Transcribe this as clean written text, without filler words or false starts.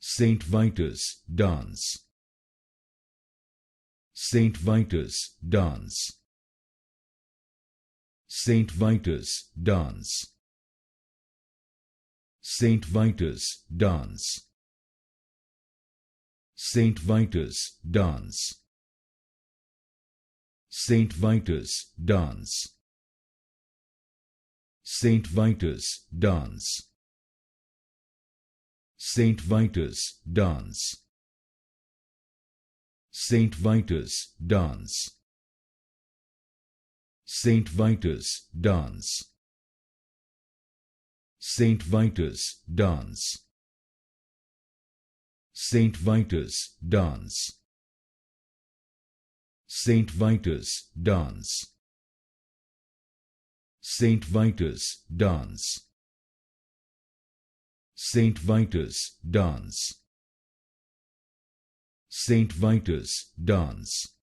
Saint Vitus Dance. Saint Vitus Dance. Saint Vitus Dance. Saint Vitus Dance. Saint Vitus Dance. Saint Vitus Dance. Saint Vitus Dance. Saint Vitus Dance. Saint Vitus Dance. Saint Vitus Dance. Saint Vitus Dance. Saint Vitus Dance. Saint Vitus Dance. Saint Vitus Dance. Saint Vitus Dance. Saint Vitus Dance.